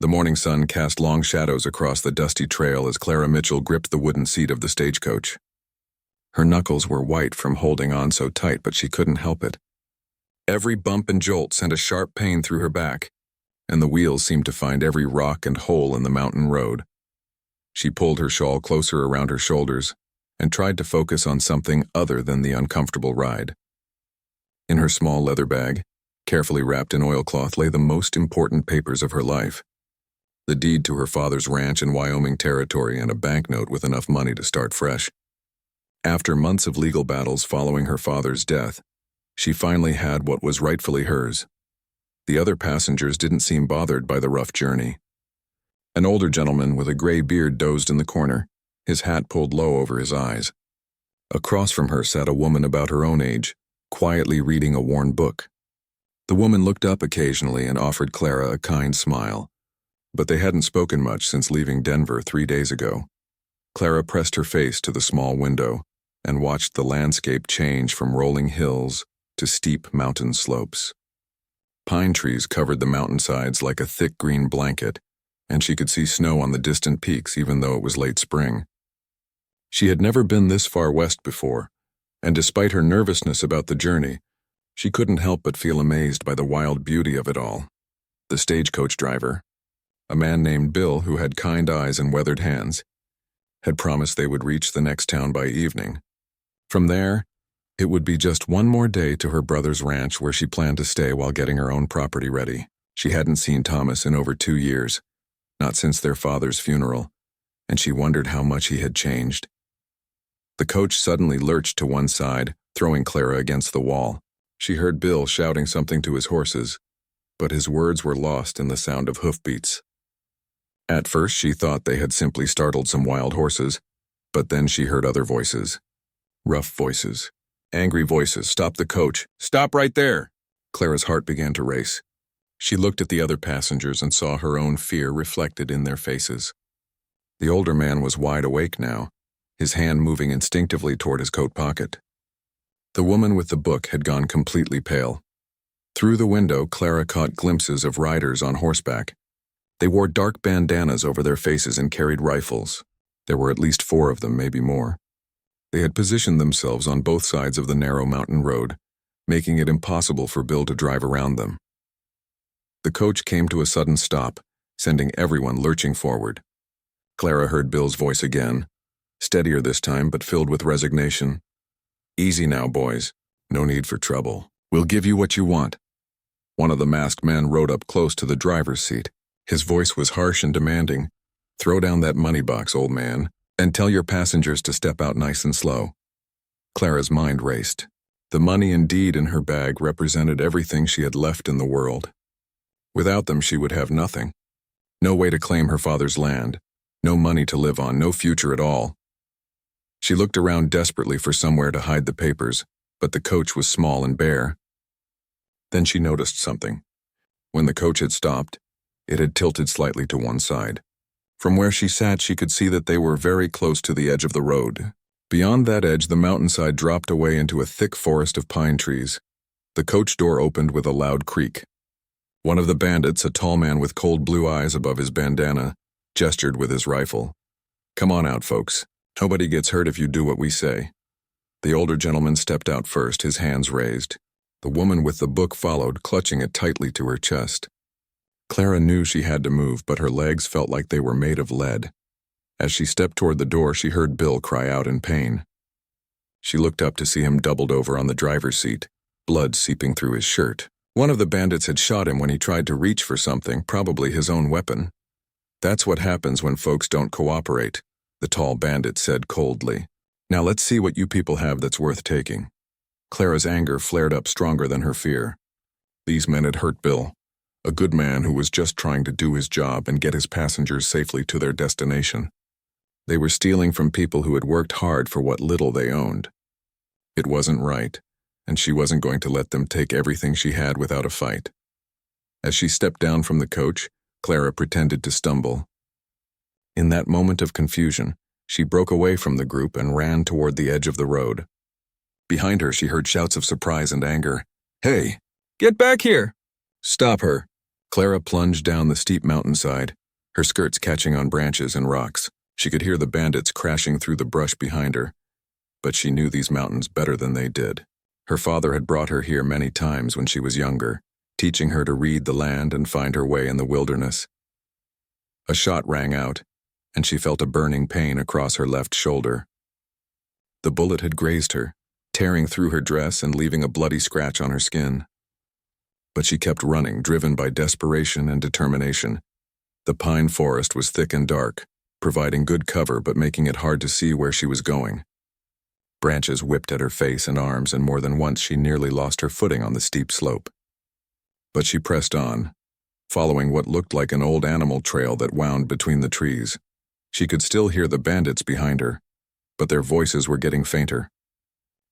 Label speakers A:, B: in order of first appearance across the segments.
A: The morning sun cast long shadows across the dusty trail as Clara Mitchell gripped the wooden seat of the stagecoach. Her knuckles were white from holding on so tight, but she couldn't help it. Every bump and jolt sent a sharp pain through her back, and the wheels seemed to find every rock and hole in the mountain road. She pulled her shawl closer around her shoulders and tried to focus on something other than the uncomfortable ride. In her small leather bag, carefully wrapped in oilcloth, lay the most important papers of her life: the deed to her father's ranch in Wyoming Territory and a banknote with enough money to start fresh. After months of legal battles following her father's death, she finally had what was rightfully hers. The other passengers didn't seem bothered by the rough journey. An older gentleman with a gray beard dozed in the corner, his hat pulled low over his eyes. Across from her sat a woman about her own age, quietly reading a worn book. The woman looked up occasionally and offered Clara a kind smile, but they hadn't spoken much since leaving Denver 3 days ago. Clara pressed her face to the small window and watched the landscape change from rolling hills to steep mountain slopes. Pine trees covered the mountainsides like a thick green blanket, and she could see snow on the distant peaks even though it was late spring. She had never been this far west before, and despite her nervousness about the journey, she couldn't help but feel amazed by the wild beauty of it all. The stagecoach driver, a man named Bill who had kind eyes and weathered hands, had promised they would reach the next town by evening. From there, it would be just one more day to her brother's ranch where she planned to stay while getting her own property ready. She hadn't seen Thomas in over 2 years, not since their father's funeral, and she wondered how much he had changed. The coach suddenly lurched to one side, throwing Clara against the wall. She heard Bill shouting something to his horses, but his words were lost in the sound of hoofbeats. At first she thought they had simply startled some wild horses, but then she heard other voices. Rough voices. Angry voices. "Stop the coach! Stop right there!" Clara's heart began to race. She looked at the other passengers and saw her own fear reflected in their faces. The older man was wide awake now, his hand moving instinctively toward his coat pocket. The woman with the book had gone completely pale. Through the window, Clara caught glimpses of riders on horseback. They wore dark bandanas over their faces and carried rifles. There were at least 4 of them, maybe more. They had positioned themselves on both sides of the narrow mountain road, making it impossible for Bill to drive around them. The coach came to a sudden stop, sending everyone lurching forward. Clara heard Bill's voice again, steadier this time but filled with resignation. "Easy now, boys. No need for trouble. We'll give you what you want." One of the masked men rode up close to the driver's seat. His voice was harsh and demanding. "Throw down that money box, old man, and tell your passengers to step out nice and slow." Clara's mind raced. The money and deed in her bag represented everything she had left in the world. Without them, she would have nothing. No way to claim her father's land, no money to live on, no future at all. She looked around desperately for somewhere to hide the papers, but the coach was small and bare. Then she noticed something. When the coach had stopped, it had tilted slightly to one side. From where she sat, she could see that they were very close to the edge of the road. Beyond that edge, the mountainside dropped away into a thick forest of pine trees. The coach door opened with a loud creak. One of the bandits, a tall man with cold blue eyes above his bandana, gestured with his rifle. "Come on out, folks. Nobody gets hurt if you do what we say." The older gentleman stepped out first, his hands raised. The woman with the book followed, clutching it tightly to her chest. Clara knew she had to move, but her legs felt like they were made of lead. As she stepped toward the door, she heard Bill cry out in pain. She looked up to see him doubled over on the driver's seat, blood seeping through his shirt. One of the bandits had shot him when he tried to reach for something, probably his own weapon. "That's what happens when folks don't cooperate," the tall bandit said coldly. "Now let's see what you people have that's worth taking." Clara's anger flared up stronger than her fear. These men had hurt Bill, a good man who was just trying to do his job and get his passengers safely to their destination. They were stealing from people who had worked hard for what little they owned. It wasn't right, and she wasn't going to let them take everything she had without a fight. As she stepped down from the coach, Clara pretended to stumble. In that moment of confusion, she broke away from the group and ran toward the edge of the road. Behind her, she heard shouts of surprise and anger. "Hey, get back here! Stop her! Clara plunged down the steep mountainside, her skirts catching on branches and rocks. She could hear the bandits crashing through the brush behind her, but she knew these mountains better than they did. Her father had brought her here many times when she was younger, teaching her to read the land and find her way in the wilderness. A shot rang out, and she felt a burning pain across her left shoulder. The bullet had grazed her, tearing through her dress and leaving a bloody scratch on her skin. But she kept running, driven by desperation and determination. The pine forest was thick and dark, providing good cover but making it hard to see where she was going. Branches whipped at her face and arms, and more than once she nearly lost her footing on the steep slope. But she pressed on, following what looked like an old animal trail that wound between the trees. She could still hear the bandits behind her, but their voices were getting fainter.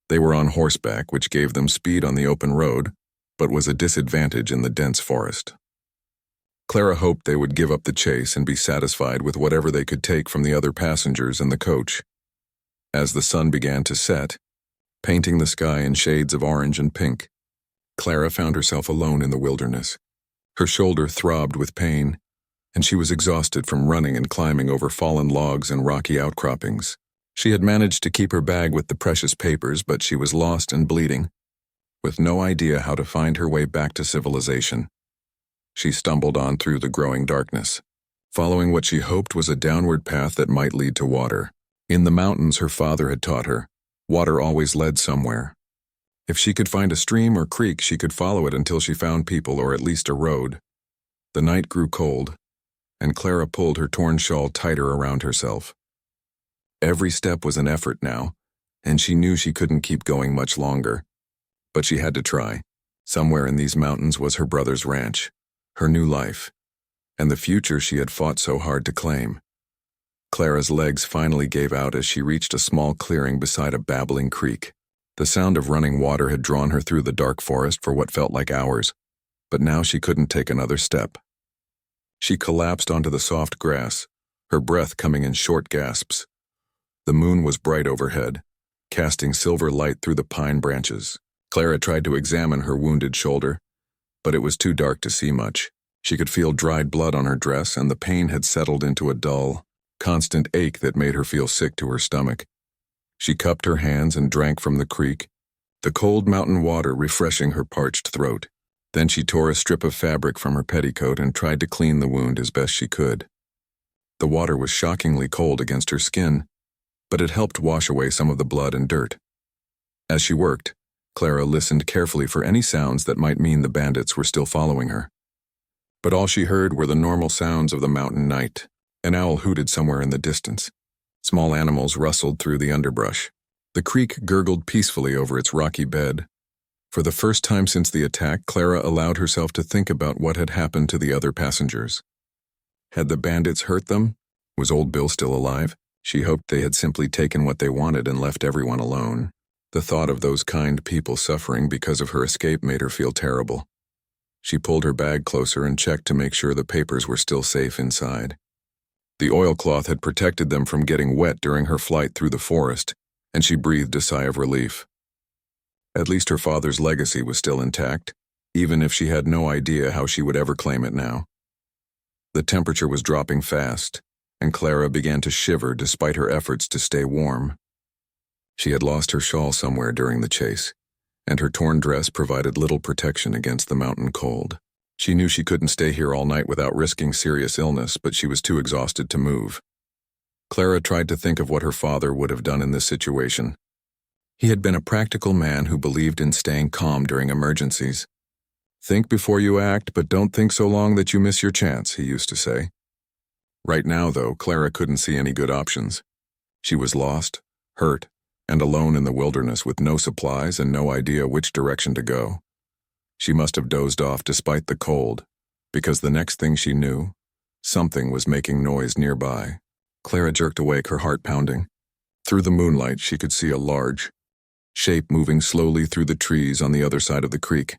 A: They were on horseback, which gave them speed on the open road, but was a disadvantage in the dense forest. Clara hoped they would give up the chase and be satisfied with whatever they could take from the other passengers in the coach. As the sun began to set, painting the sky in shades of orange and pink, Clara found herself alone in the wilderness. Her shoulder throbbed with pain, and she was exhausted from running and climbing over fallen logs and rocky outcroppings. She had managed to keep her bag with the precious papers, but she was lost and bleeding, with no idea how to find her way back to civilization. She stumbled on through the growing darkness, following what she hoped was a downward path that might lead to water. In the mountains, her father had taught her, water always led somewhere. If she could find a stream or creek, she could follow it until she found people or at least a road. The night grew cold, and Clara pulled her torn shawl tighter around herself. Every step was an effort now, and she knew she couldn't keep going much longer. But she had to try. Somewhere in these mountains was her brother's ranch, her new life, and the future she had fought so hard to claim. Clara's legs finally gave out as she reached a small clearing beside a babbling creek. The sound of running water had drawn her through the dark forest for what felt like hours, but now she couldn't take another step. She collapsed onto the soft grass, her breath coming in short gasps. The moon was bright overhead, casting silver light through the pine branches. Clara tried to examine her wounded shoulder, but it was too dark to see much. She could feel dried blood on her dress, and the pain had settled into a dull, constant ache that made her feel sick to her stomach. She cupped her hands and drank from the creek, the cold mountain water refreshing her parched throat. Then she tore a strip of fabric from her petticoat and tried to clean the wound as best she could. The water was shockingly cold against her skin, but it helped wash away some of the blood and dirt. As she worked, Clara listened carefully for any sounds that might mean the bandits were still following her. But all she heard were the normal sounds of the mountain night. An owl hooted somewhere in the distance. Small animals rustled through the underbrush. The creek gurgled peacefully over its rocky bed. For the first time since the attack, Clara allowed herself to think about what had happened to the other passengers. Had the bandits hurt them? Was Old Bill still alive? She hoped they had simply taken what they wanted and left everyone alone. The thought of those kind people suffering because of her escape made her feel terrible. She pulled her bag closer and checked to make sure the papers were still safe inside. The oilcloth had protected them from getting wet during her flight through the forest, and she breathed a sigh of relief. At least her father's legacy was still intact, even if she had no idea how she would ever claim it now. The temperature was dropping fast, and Clara began to shiver despite her efforts to stay warm. She had lost her shawl somewhere during the chase, and her torn dress provided little protection against the mountain cold. She knew she couldn't stay here all night without risking serious illness, but she was too exhausted to move. Clara tried to think of what her father would have done in this situation. He had been a practical man who believed in staying calm during emergencies. "Think before you act, but don't think so long that you miss your chance," he used to say. Right now, though, Clara couldn't see any good options. She was lost, hurt, and alone in the wilderness with no supplies and no idea which direction to go. She must have dozed off despite the cold, because the next thing she knew, something was making noise nearby. Clara jerked awake, her heart pounding. Through the moonlight, she could see a large shape moving slowly through the trees on the other side of the creek.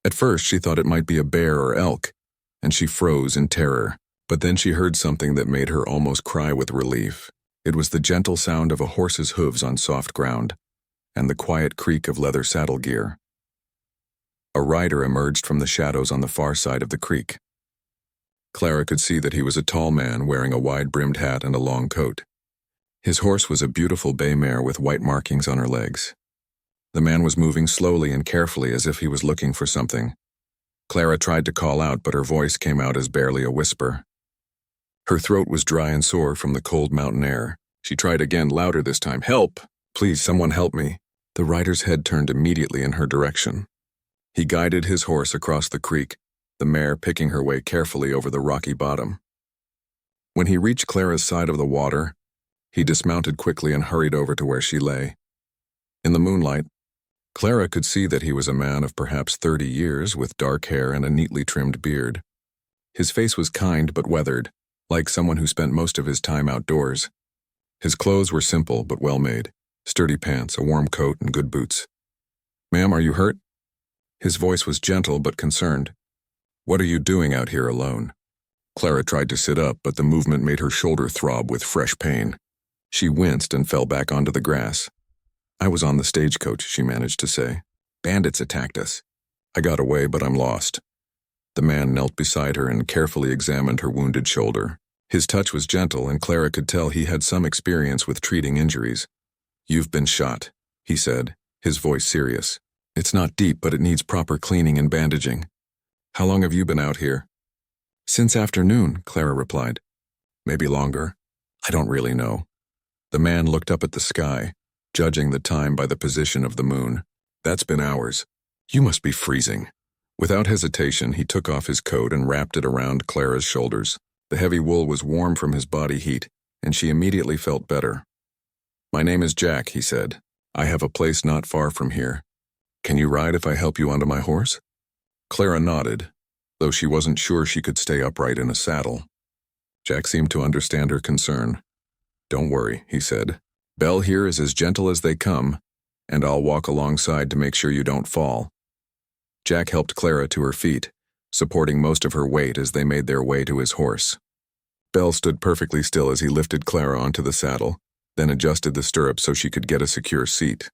A: At first, she thought it might be a bear or elk, and she froze in terror. But then she heard something that made her almost cry with relief. It was the gentle sound of a horse's hooves on soft ground, and the quiet creak of leather saddle gear. A rider emerged from the shadows on the far side of the creek. Clara could see that he was a tall man wearing a wide-brimmed hat and a long coat. His horse was a beautiful bay mare with white markings on her legs. The man was moving slowly and carefully as if he was looking for something. Clara tried to call out, but her voice came out as barely a whisper. Her throat was dry and sore from the cold mountain air. She tried again, louder this time. "Help! Please, someone help me." The rider's head turned immediately in her direction. He guided his horse across the creek, the mare picking her way carefully over the rocky bottom. When he reached Clara's side of the water, he dismounted quickly and hurried over to where she lay. In the moonlight, Clara could see that he was a man of perhaps 30 years with dark hair and a neatly trimmed beard. His face was kind but weathered, like someone who spent most of his time outdoors. His clothes were simple but well-made, sturdy pants, a warm coat, and good boots. "Ma'am, are you hurt?" His voice was gentle but concerned. "What are you doing out here alone?" Clara tried to sit up, but the movement made her shoulder throb with fresh pain. She winced and fell back onto the grass. "I was on the stagecoach," she managed to say. "Bandits attacked us. I got away, but I'm lost." The man knelt beside her and carefully examined her wounded shoulder. His touch was gentle, and Clara could tell he had some experience with treating injuries. "You've been shot," he said, his voice serious. "It's not deep, but it needs proper cleaning and bandaging. How long have you been out here?" "Since afternoon," Clara replied. "Maybe longer. I don't really know." The man looked up at the sky, judging the time by the position of the moon. "That's been hours. You must be freezing." Without hesitation, he took off his coat and wrapped it around Clara's shoulders. The heavy wool was warm from his body heat, and she immediately felt better. "My name is Jack," he said. "I have a place not far from here. Can you ride if I help you onto my horse?" Clara nodded, though she wasn't sure she could stay upright in a saddle. Jack seemed to understand her concern. "Don't worry," he said. "Belle here is as gentle as they come, and I'll walk alongside to make sure you don't fall." Jack helped Clara to her feet, supporting most of her weight as they made their way to his horse. Belle stood perfectly still as he lifted Clara onto the saddle, then adjusted the stirrups so she could get a secure seat.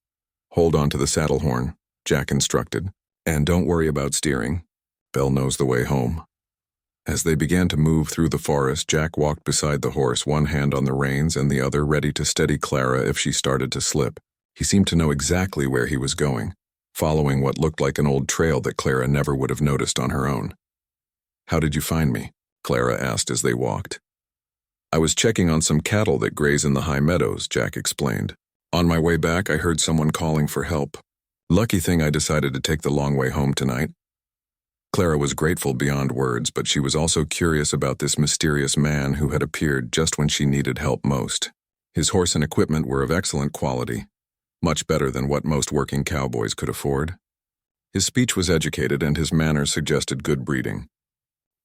A: "Hold on to the saddle horn," Jack instructed, "and don't worry about steering. Belle knows the way home." As they began to move through the forest, Jack walked beside the horse, one hand on the reins and the other ready to steady Clara if she started to slip. He seemed to know exactly where he was going, following what looked like an old trail that Clara never would have noticed on her own. "How did you find me?" Clara asked as they walked. "I was checking on some cattle that graze in the high meadows," Jack explained. "On my way back, I heard someone calling for help. Lucky thing I decided to take the long way home tonight." Clara was grateful beyond words, but she was also curious about this mysterious man who had appeared just when she needed help most. His horse and equipment were of excellent quality, much better than what most working cowboys could afford. His speech was educated and his manners suggested good breeding.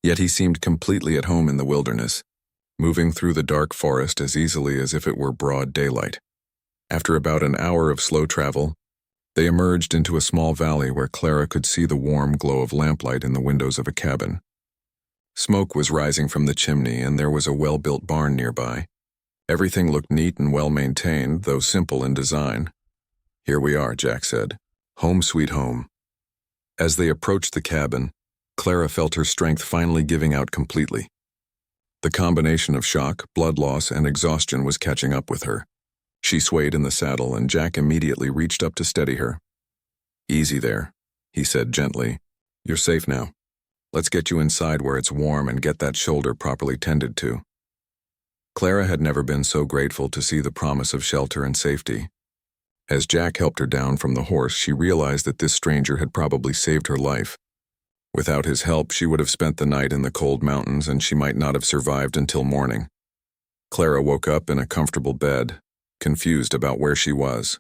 A: Yet he seemed completely at home in the wilderness, moving through the dark forest as easily as if it were broad daylight. After about an hour of slow travel, they emerged into a small valley where Clara could see the warm glow of lamplight in the windows of a cabin. Smoke was rising from the chimney, and there was a well-built barn nearby. Everything looked neat and well-maintained, though simple in design. "Here we are," Jack said. "Home sweet home." As they approached the cabin, Clara felt her strength finally giving out completely. The combination of shock, blood loss, and exhaustion was catching up with her. She swayed in the saddle, and Jack immediately reached up to steady her. "Easy there," he said gently. "You're safe now. Let's get you inside where it's warm and get that shoulder properly tended to." Clara had never been so grateful to see the promise of shelter and safety. As Jack helped her down from the horse, she realized that this stranger had probably saved her life. Without his help, she would have spent the night in the cold mountains, and she might not have survived until morning. Clara woke up in a comfortable bed, confused about where she was.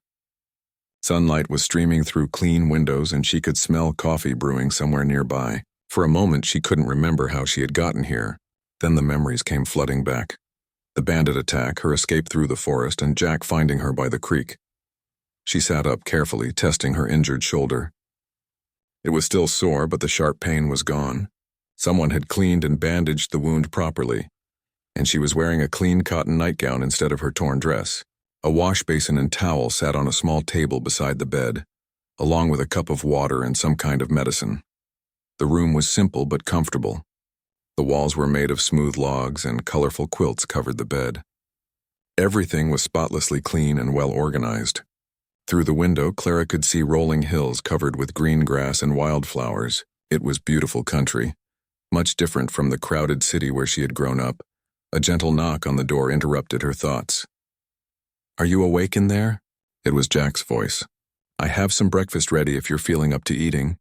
A: Sunlight was streaming through clean windows, and she could smell coffee brewing somewhere nearby. For a moment, she couldn't remember how she had gotten here. Then the memories came flooding back. The bandit attack, her escape through the forest, and Jack finding her by the creek. She sat up carefully, testing her injured shoulder. It was still sore, but the sharp pain was gone. Someone had cleaned and bandaged the wound properly, and she was wearing a clean cotton nightgown instead of her torn dress. A wash basin and towel sat on a small table beside the bed. along with a cup of water and some kind of medicine. The room was simple but comfortable. The walls were made of smooth logs and colorful quilts covered the bed. Everything was spotlessly clean and well organized. Through the window, Clara could see rolling hills covered with green grass and wildflowers. It was beautiful country, much different from the crowded city where she had grown up. A gentle knock on the door interrupted her thoughts. "Are you awake in there?" It was Jack's voice. "I have some breakfast ready if you're feeling up to eating."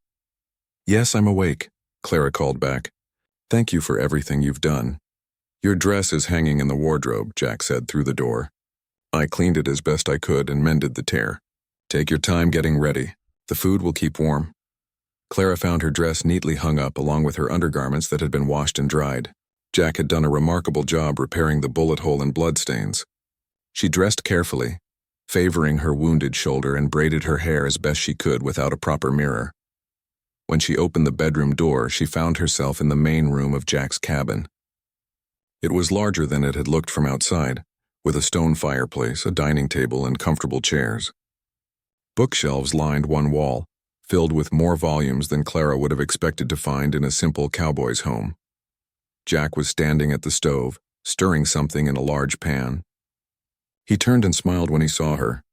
A: "Yes, I'm awake," Clara called back. "Thank you for everything you've done." "Your dress is hanging in the wardrobe," Jack said through the door. "I cleaned it as best I could and mended the tear. Take your time getting ready. The food will keep warm." Clara found her dress neatly hung up along with her undergarments that had been washed and dried. Jack had done a remarkable job repairing the bullet hole and bloodstains. She dressed carefully, favoring her wounded shoulder, and braided her hair as best she could without a proper mirror. When she opened the bedroom door, she found herself in the main room of Jack's cabin. It was larger than it had looked from outside, with a stone fireplace, a dining table, and comfortable chairs. Bookshelves lined one wall, filled with more volumes than Clara would have expected to find in a simple cowboy's home. Jack was standing at the stove, stirring something in a large pan. He turned and smiled when he saw her.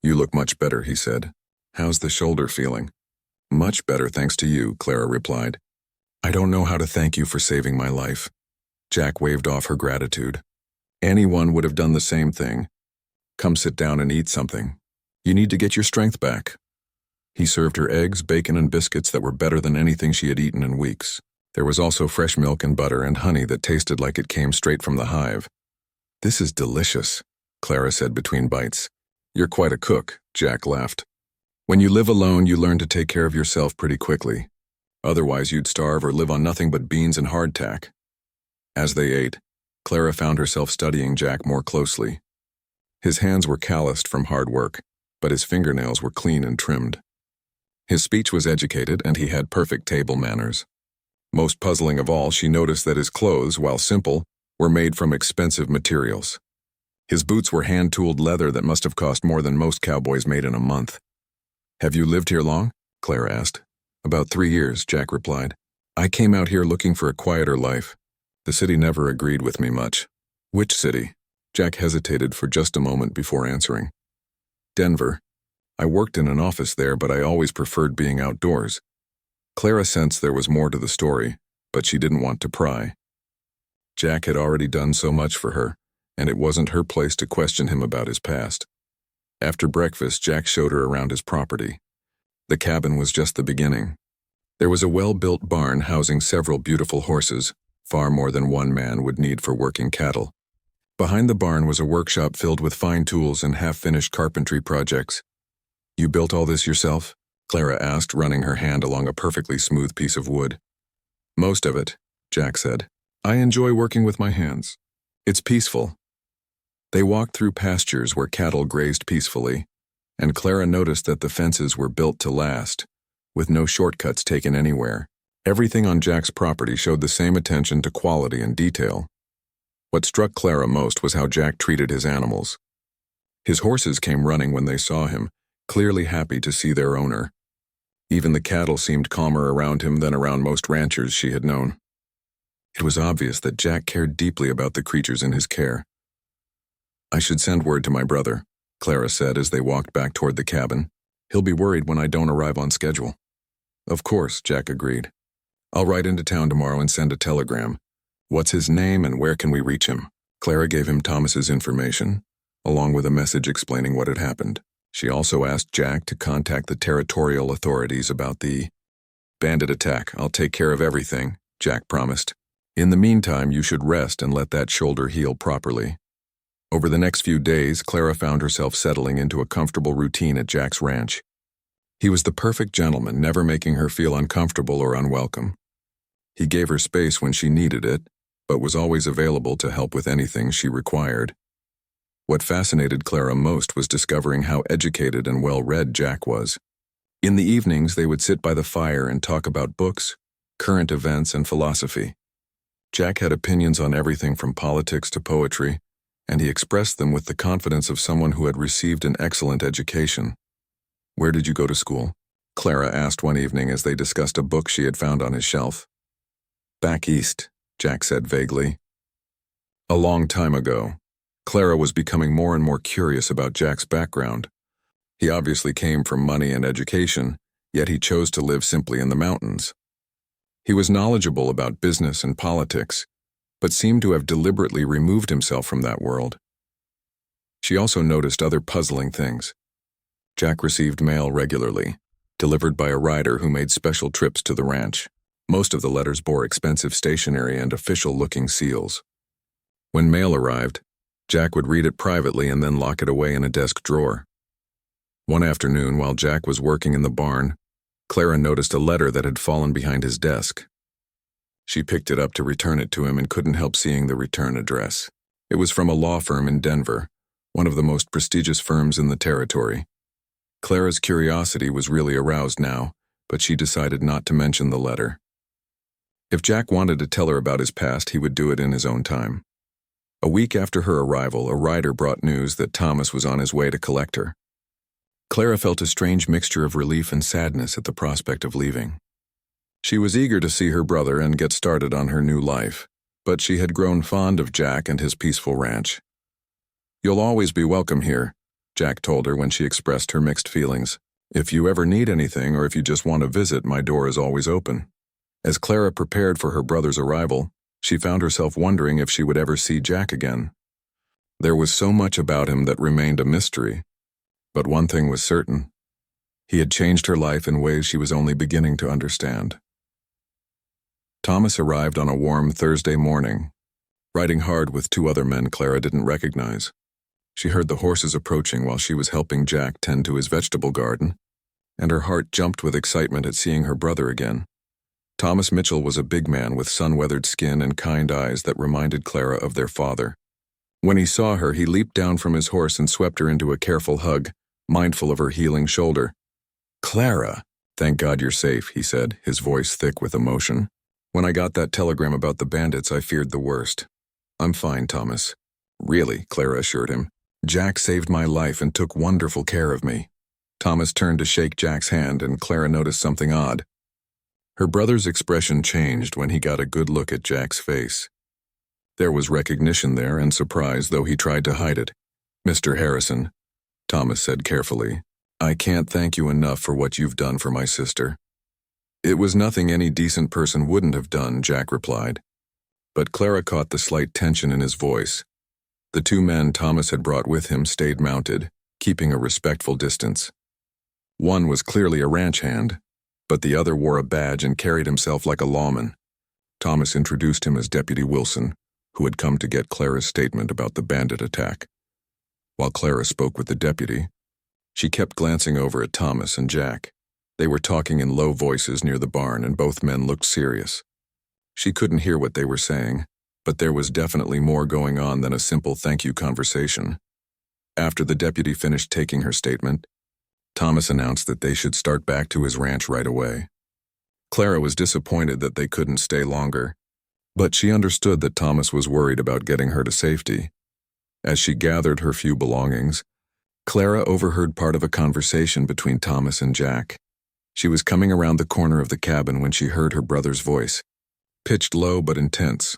A: "You look much better," he said. "How's the shoulder feeling?" "Much better, thanks to you," Clara replied. "I don't know how to thank you for saving my life." Jack waved off her gratitude. "Anyone would have done the same thing. Come sit down and eat something. You need to get your strength back." He served her eggs, bacon, and biscuits that were better than anything she had eaten in weeks. There was also fresh milk and butter and honey that tasted like it came straight from the hive. "This is delicious," Clara said between bites. "You're quite a cook," Jack laughed. "When you live alone, you learn to take care of yourself pretty quickly. Otherwise, you'd starve or live on nothing but beans and hardtack." As they ate, Clara found herself studying Jack more closely. His hands were calloused from hard work, but his fingernails were clean and trimmed. His speech was educated, and he had perfect table manners. Most puzzling of all, she noticed that his clothes, while simple, were made from expensive materials. His boots were hand-tooled leather that must have cost more than most cowboys made in a month. "Have you lived here long?" Clara asked. "About 3 years," Jack replied. "I came out here looking for a quieter life. The city never agreed with me much." "Which city?" Jack hesitated for just a moment before answering. "Denver. I worked in an office there, but I always preferred being outdoors." Clara sensed there was more to the story, but she didn't want to pry. Jack had already done so much for her, and it wasn't her place to question him about his past. After breakfast, Jack showed her around his property. The cabin was just the beginning. There was a well-built barn housing several beautiful horses, far more than one man would need for working cattle. Behind the barn was a workshop filled with fine tools and half-finished carpentry projects. "You built all this yourself?" Clara asked, running her hand along a perfectly smooth piece of wood. "Most of it," Jack said. "I enjoy working with my hands. It's peaceful." They walked through pastures where cattle grazed peacefully, and Clara noticed that the fences were built to last, with no shortcuts taken anywhere. Everything on Jack's property showed the same attention to quality and detail. What struck Clara most was how Jack treated his animals. His horses came running when they saw him, clearly happy to see their owner. Even the cattle seemed calmer around him than around most ranchers she had known. It was obvious that Jack cared deeply about the creatures in his care. "I should send word to my brother," Clara said as they walked back toward the cabin. "He'll be worried when I don't arrive on schedule." "Of course," Jack agreed. "I'll ride into town tomorrow and send a telegram. What's his name and where can we reach him?" Clara gave him Thomas's information, along with a message explaining what had happened. She also asked Jack to contact the territorial authorities about the bandit attack. "I'll take care of everything," Jack promised. "In the meantime, you should rest and let that shoulder heal properly." Over the next few days, Clara found herself settling into a comfortable routine at Jack's ranch. He was the perfect gentleman, never making her feel uncomfortable or unwelcome. He gave her space when she needed it, but was always available to help with anything she required. What fascinated Clara most was discovering how educated and well-read Jack was. In the evenings, they would sit by the fire and talk about books, current events, and philosophy. Jack had opinions on everything from politics to poetry, and he expressed them with the confidence of someone who had received an excellent education. "Where did you go to school?" Clara asked one evening as they discussed a book she had found on his shelf. Back east, Jack said vaguely. A long time ago. Clara was becoming more and more curious about Jack's background. He obviously came from money and education, yet he chose to live simply in the mountains. He was knowledgeable about business and politics, but seemed to have deliberately removed himself from that world. She also noticed other puzzling things. Jack received mail regularly, delivered by a rider who made special trips to the ranch. Most of the letters bore expensive stationery and official-looking seals. When mail arrived, Jack would read it privately and then lock it away in a desk drawer. One afternoon, while Jack was working in the barn, Clara noticed a letter that had fallen behind his desk. She picked it up to return it to him and couldn't help seeing the return address. It was from a law firm in Denver, one of the most prestigious firms in the territory. Clara's curiosity was really aroused now, but she decided not to mention the letter. If Jack wanted to tell her about his past, he would do it in his own time. A week after her arrival, a rider brought news that Thomas was on his way to collect her. Clara felt a strange mixture of relief and sadness at the prospect of leaving. She was eager to see her brother and get started on her new life, but she had grown fond of Jack and his peaceful ranch. "You'll always be welcome here," Jack told her when she expressed her mixed feelings. "If you ever need anything or if you just want to visit, my door is always open." As Clara prepared for her brother's arrival, she found herself wondering if she would ever see Jack again. There was so much about him that remained a mystery. But one thing was certain. He had changed her life in ways she was only beginning to understand. Thomas arrived on a warm Thursday morning, riding hard with two other men Clara didn't recognize. She heard the horses approaching while she was helping Jack tend to his vegetable garden, and her heart jumped with excitement at seeing her brother again. Thomas Mitchell was a big man with sun-weathered skin and kind eyes that reminded Clara of their father. When he saw her, he leaped down from his horse and swept her into a careful hug, mindful of her healing shoulder. "Clara, thank God you're safe," he said, his voice thick with emotion. "When I got that telegram about the bandits, I feared the worst." "I'm fine, Thomas." "Really," Clara assured him. "Jack saved my life and took wonderful care of me." Thomas turned to shake Jack's hand, and Clara noticed something odd. Her brother's expression changed when he got a good look at Jack's face. There was recognition there and surprise, though he tried to hide it. "Mr. Harrison," Thomas said carefully, "I can't thank you enough for what you've done for my sister." "It was nothing any decent person wouldn't have done," Jack replied. But Clara caught the slight tension in his voice. The two men Thomas had brought with him stayed mounted, keeping a respectful distance. One was clearly a ranch hand, but the other wore a badge and carried himself like a lawman. Thomas introduced him as Deputy Wilson, who had come to get Clara's statement about the bandit attack. While Clara spoke with the deputy, she kept glancing over at Thomas and Jack. They were talking in low voices near the barn, and both men looked serious. She couldn't hear what they were saying, but there was definitely more going on than a simple thank you conversation. After the deputy finished taking her statement, Thomas announced that they should start back to his ranch right away. Clara was disappointed that they couldn't stay longer, but she understood that Thomas was worried about getting her to safety. As she gathered her few belongings, Clara overheard part of a conversation between Thomas and Jack. She was coming around the corner of the cabin when she heard her brother's voice, pitched low but intense.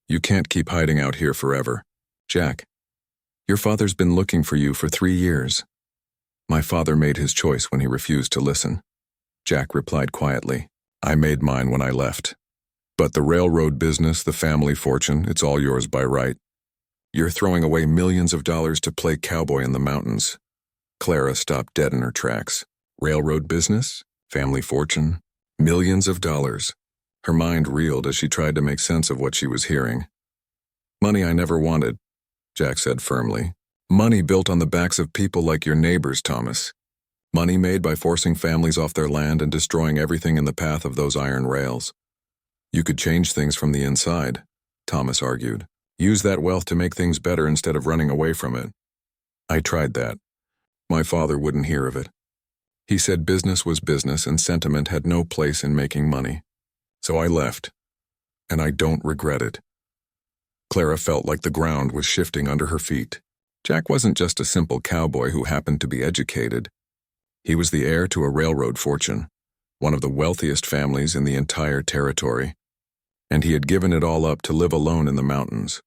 A: "You can't keep hiding out here forever. Jack, your father's been looking for you for 3 years." "My father made his choice when he refused to listen," Jack replied quietly. "I made mine when I left. But the railroad business, the family fortune, it's all yours by right. You're throwing away millions of dollars to play cowboy in the mountains." Clara stopped dead in her tracks. Railroad business? Family fortune? Millions of dollars. Her mind reeled as she tried to make sense of what she was hearing. "Money I never wanted," Jack said firmly. "Money built on the backs of people like your neighbors, Thomas. Money made by forcing families off their land and destroying everything in the path of those iron rails. You could change things from the inside," Thomas argued. "Use that wealth to make things better instead of running away from it. I tried that. My father wouldn't hear of it. He said business was business and sentiment had no place in making money. So I left, and I don't regret it." Clara felt like the ground was shifting under her feet. Jack wasn't just a simple cowboy who happened to be educated. He was the heir to a railroad fortune, one of the wealthiest families in the entire territory, and he had given it all up to live alone in the mountains.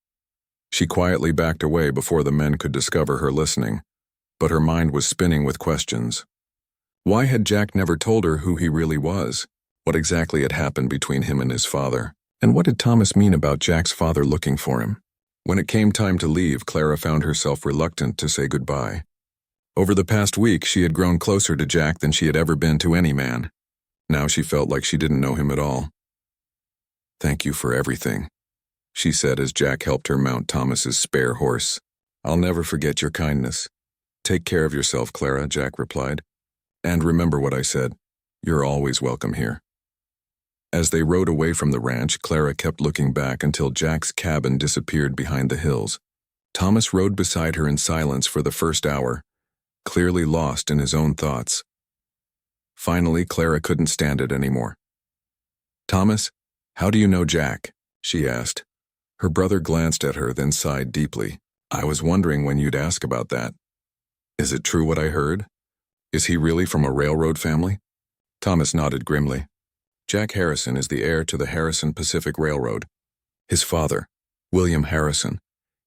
A: She quietly backed away before the men could discover her listening, but her mind was spinning with questions. Why had Jack never told her who he really was? What exactly had happened between him and his father? And what did Thomas mean about Jack's father looking for him? When it came time to leave, Clara found herself reluctant to say goodbye. Over the past week, she had grown closer to Jack than she had ever been to any man. Now she felt like she didn't know him at all. "Thank you for everything," she said as Jack helped her mount Thomas's spare horse. "I'll never forget your kindness." "Take care of yourself, Clara," Jack replied. "And remember what I said. You're always welcome here." As they rode away from the ranch, Clara kept looking back until Jack's cabin disappeared behind the hills. Thomas rode beside her in silence for the first hour, clearly lost in his own thoughts. Finally, Clara couldn't stand it anymore. "Thomas, how do you know Jack?" she asked. Her brother glanced at her, then sighed deeply. "I was wondering when you'd ask about that. Is it true what I heard? Is he really from a railroad family?" Thomas nodded grimly. "Jack Harrison is the heir to the Harrison Pacific Railroad. His father, William Harrison,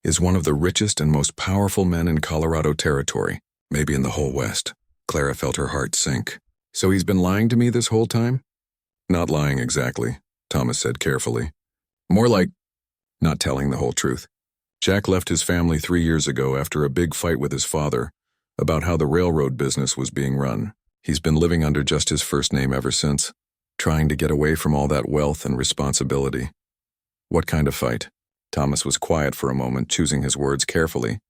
A: is one of the richest and most powerful men in Colorado Territory, maybe in the whole West." Clara felt her heart sink. "So he's been lying to me this whole time?" "Not lying exactly," Thomas said carefully. "More like not telling the whole truth. Jack left his family 3 years ago after a big fight with his father about how the railroad business was being run. He's been living under just his first name ever since, trying to get away from all that wealth and responsibility." "What kind of fight?" Thomas was quiet for a moment, choosing his words carefully.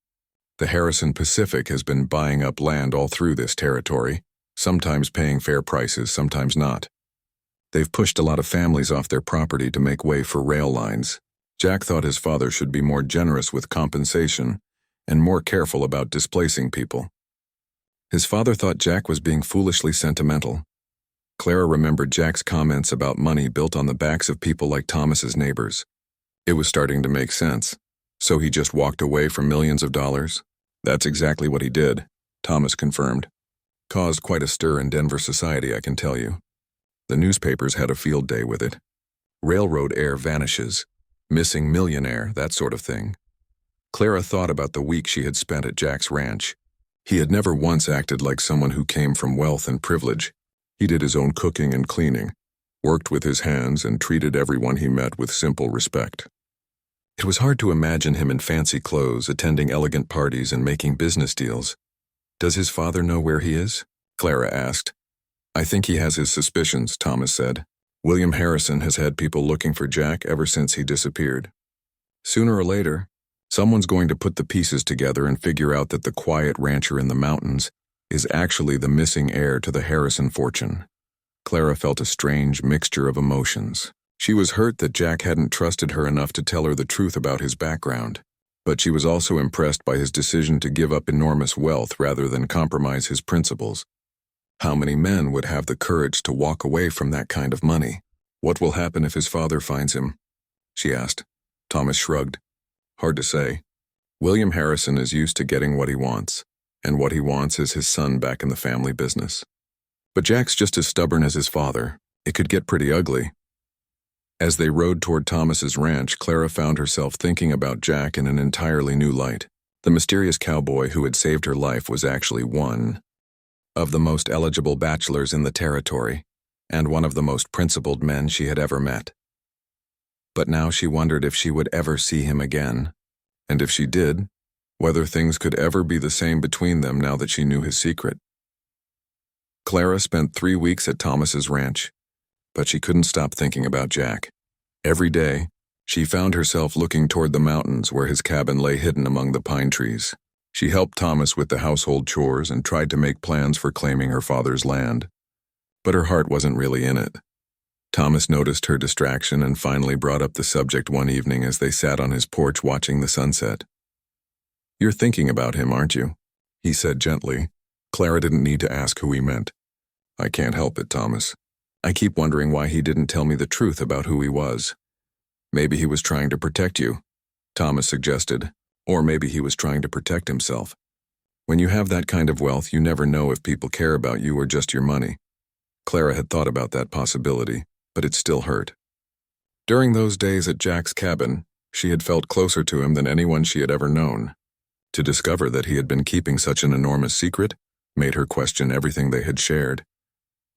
A: "The Harrison Pacific has been buying up land all through this territory, sometimes paying fair prices, sometimes not. They've pushed a lot of families off their property to make way for rail lines. Jack thought his father should be more generous with compensation and more careful about displacing people. His father thought Jack was being foolishly sentimental." Clara remembered Jack's comments about money built on the backs of people like Thomas's neighbors. It was starting to make sense. So he just walked away from millions of dollars? "That's exactly what he did," Thomas confirmed. "Caused quite a stir in Denver society, I can tell you. The newspapers had a field day with it. Railroad heir vanishes, missing millionaire, that sort of thing." Clara thought about the week she had spent at Jack's ranch. He had never once acted like someone who came from wealth and privilege. He did his own cooking and cleaning, worked with his hands, and treated everyone he met with simple respect. It was hard to imagine him in fancy clothes, attending elegant parties and making business deals. "Does his father know where he is?" Clara asked. "I think he has his suspicions," Thomas said. "William Harrison has had people looking for Jack ever since he disappeared. Sooner or later, someone's going to put the pieces together and figure out that the quiet rancher in the mountains is actually the missing heir to the Harrison fortune." Clara felt a strange mixture of emotions. She was hurt that Jack hadn't trusted her enough to tell her the truth about his background, but she was also impressed by his decision to give up enormous wealth rather than compromise his principles. How many men would have the courage to walk away from that kind of money? "What will happen if his father finds him?" she asked. Thomas shrugged. "Hard to say. William Harrison is used to getting what he wants, and what he wants is his son back in the family business. But Jack's just as stubborn as his father. It could get pretty ugly." As they rode toward Thomas's ranch, Clara found herself thinking about Jack in an entirely new light. The mysterious cowboy who had saved her life was actually one of the most eligible bachelors in the territory, and one of the most principled men she had ever met. But now she wondered if she would ever see him again, and if she did, whether things could ever be the same between them now that she knew his secret. Clara spent 3 weeks at Thomas's ranch, but she couldn't stop thinking about Jack. Every day, she found herself looking toward the mountains where his cabin lay hidden among the pine trees. She helped Thomas with the household chores and tried to make plans for claiming her father's land, but her heart wasn't really in it. Thomas noticed her distraction and finally brought up the subject one evening as they sat on his porch watching the sunset. "You're thinking about him, aren't you?" he said gently. Clara didn't need to ask who he meant. "I can't help it, Thomas. I keep wondering why he didn't tell me the truth about who he was." "Maybe he was trying to protect you," Thomas suggested. "Or maybe he was trying to protect himself." When you have that kind of wealth, you never know if people care about you or just your money. Clara had thought about that possibility, but it still hurt. During those days at Jack's cabin, she had felt closer to him than anyone she had ever known. To discover that he had been keeping such an enormous secret made her question everything they had shared.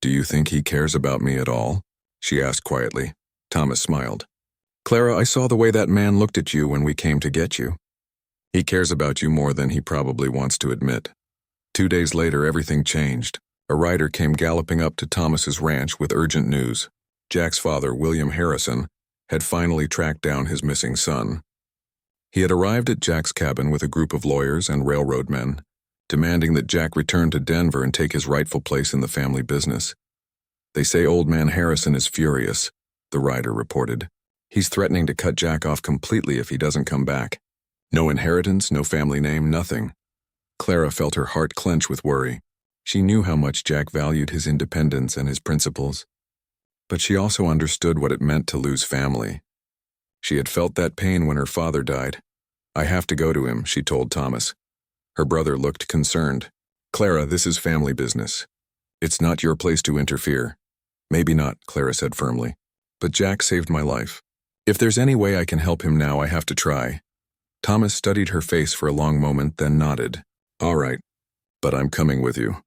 A: "Do you think he cares about me at all?" she asked quietly. Thomas smiled. "Clara, I saw the way that man looked at you when we came to get you. He cares about you more than he probably wants to admit." 2 days later, everything changed. A rider came galloping up to Thomas's ranch with urgent news. Jack's father, William Harrison, had finally tracked down his missing son. He had arrived at Jack's cabin with a group of lawyers and railroad men, demanding that Jack return to Denver and take his rightful place in the family business. "They say old man Harrison is furious," the rider reported. "He's threatening to cut Jack off completely if he doesn't come back. No inheritance, no family name, nothing." Clara felt her heart clench with worry. She knew how much Jack valued his independence and his principles. But she also understood what it meant to lose family. She had felt that pain when her father died. "I have to go to him," she told Thomas. Her brother looked concerned. "Clara, this is family business. It's not your place to interfere." "Maybe not," Clara said firmly. "But Jack saved my life. If there's any way I can help him now, I have to try." Thomas studied her face for a long moment, then nodded. "All right, but I'm coming with you."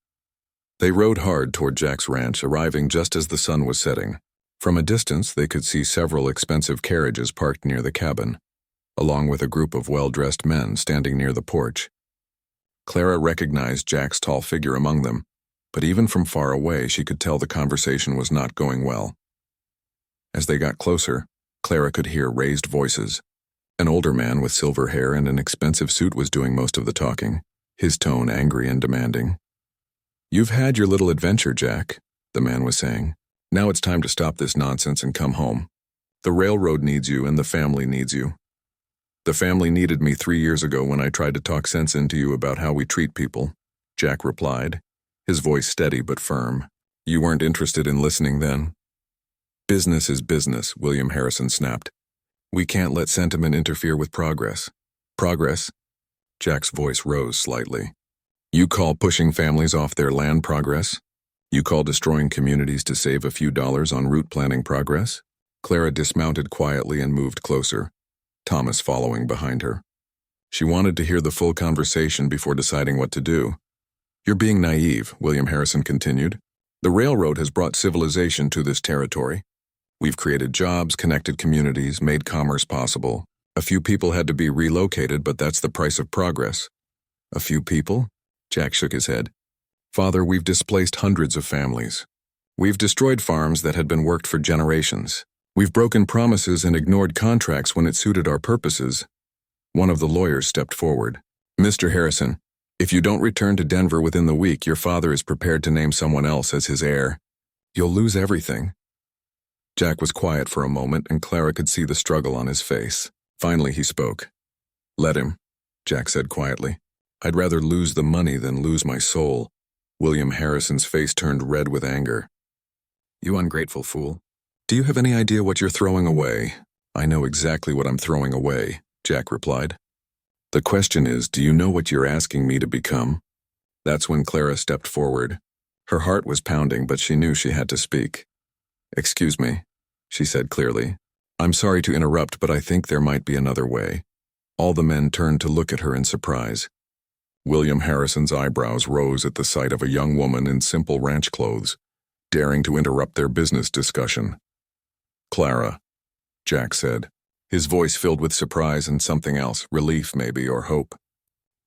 A: They rode hard toward Jack's ranch, arriving just as the sun was setting. From a distance, they could see several expensive carriages parked near the cabin, along with a group of well-dressed men standing near the porch. Clara recognized Jack's tall figure among them, but even from far away, she could tell the conversation was not going well. As they got closer, Clara could hear raised voices. An older man with silver hair and an expensive suit was doing most of the talking, his tone angry and demanding. "You've had your little adventure, Jack," the man was saying. "Now it's time to stop this nonsense and come home. The railroad needs you and the family needs you. The family needed me 3 years ago when I tried to talk sense into you about how we treat people," Jack replied, his voice steady but firm. "You weren't interested in listening then?" "Business is business," William Harrison snapped. "We can't let sentiment interfere with progress." "Progress?" Jack's voice rose slightly. "You call pushing families off their land progress? You call destroying communities to save a few dollars on route planning progress?" Clara dismounted quietly and moved closer, Thomas following behind her. She wanted to hear the full conversation before deciding what to do. "You're being naive," William Harrison continued. "The railroad has brought civilization to this territory. We've created jobs, connected communities, made commerce possible. A few people had to be relocated, but that's the price of progress." "A few people?" Jack shook his head. "Father, we've displaced hundreds of families. We've destroyed farms that had been worked for generations. We've broken promises and ignored contracts when it suited our purposes." One of the lawyers stepped forward. "Mr. Harrison, if you don't return to Denver within the week, your father is prepared to name someone else as his heir. You'll lose everything." Jack was quiet for a moment, and Clara could see the struggle on his face. Finally, he spoke. "Let him," Jack said quietly. "I'd rather lose the money than lose my soul." William Harrison's face turned red with anger. "You ungrateful fool. Do you have any idea what you're throwing away?" "I know exactly what I'm throwing away," Jack replied. "The question is, do you know what you're asking me to become?" That's when Clara stepped forward. Her heart was pounding, but she knew she had to speak. "Excuse me," she said clearly. "I'm sorry to interrupt, but I think there might be another way." All the men turned to look at her in surprise. William Harrison's eyebrows rose at the sight of a young woman in simple ranch clothes, daring to interrupt their business discussion. "Clara," Jack said, his voice filled with surprise and something else, relief maybe, or hope.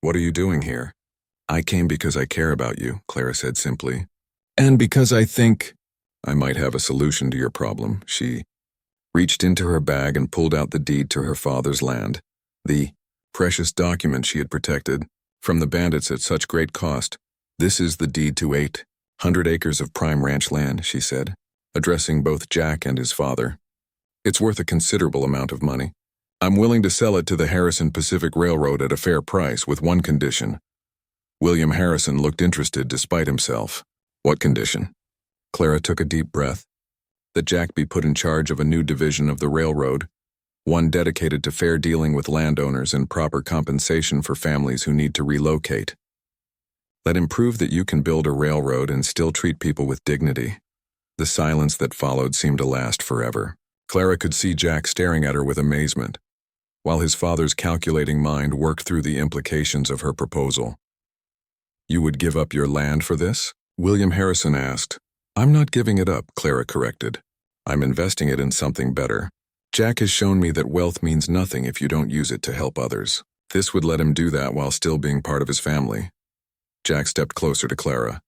A: "What are you doing here?" "I came because I care about you," Clara said simply. "And because I think I might have a solution to your problem." She reached into her bag and pulled out the deed to her father's land, the precious document she had protected from the bandits at such great cost. "This is the deed to 800 acres of prime ranch land," she said, addressing both Jack and his father. "It's worth a considerable amount of money. I'm willing to sell it to the Harrison Pacific Railroad at a fair price with one condition." William Harrison looked interested despite himself. "What condition?" Clara took a deep breath. "That Jack be put in charge of a new division of the railroad, one dedicated to fair dealing with landowners and proper compensation for families who need to relocate." Let him prove that you can build a railroad and still treat people with dignity. The silence that followed seemed to last forever. Clara could see Jack staring at her with amazement, while his father's calculating mind worked through the implications of her proposal. You would give up your land for this? William Harrison asked. I'm not giving it up, Clara corrected. I'm investing it in something better. Jack has shown me that wealth means nothing if you don't use it to help others. This would let him do that while still being part of his family. Jack stepped closer to Clara.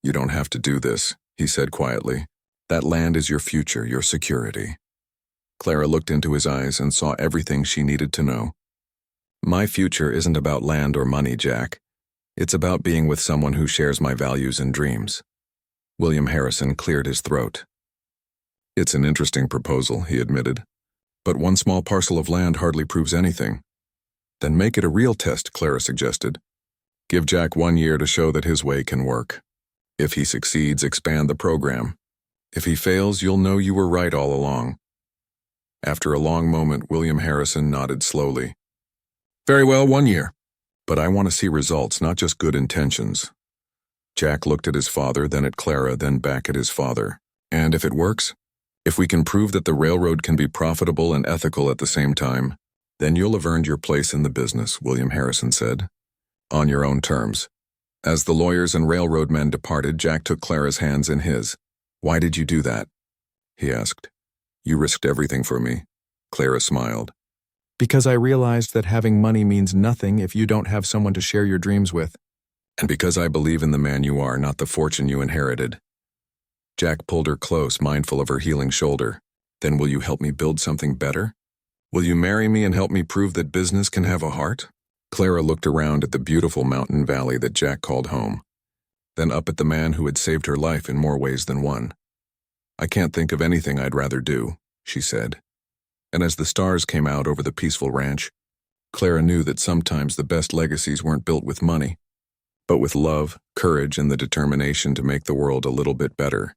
A: You don't have to do this, he said quietly. That land is your future, your security. Clara looked into his eyes and saw everything she needed to know. My future isn't about land or money, Jack. It's about being with someone who shares my values and dreams. William Harrison cleared his throat. It's an interesting proposal, he admitted. But one small parcel of land hardly proves anything. Then make it a real test, Clara suggested. Give Jack 1 year to show that his way can work. If he succeeds, expand the program. If he fails, you'll know you were right all along. After a long moment, William Harrison nodded slowly. Very well, 1 year. But I want to see results, not just good intentions. Jack looked at his father, then at Clara, then back at his father. And if it works, if we can prove that the railroad can be profitable and ethical at the same time, then you'll have earned your place in the business, William Harrison said. On your own terms. As the lawyers and railroad men departed, Jack took Clara's hands in his. Why did you do that? He asked. You risked everything for me. Clara smiled. Because I realized that having money means nothing if you don't have someone to share your dreams with. And because I believe in the man you are, not the fortune you inherited. Jack pulled her close, mindful of her healing shoulder. Then will you help me build something better? Will you marry me and help me prove that business can have a heart? Clara looked around at the beautiful mountain valley that Jack called home, then up at the man who had saved her life in more ways than one. I can't think of anything I'd rather do, she said. And as the stars came out over the peaceful ranch, Clara knew that sometimes the best legacies weren't built with money, but with love, courage, and the determination to make the world a little bit better.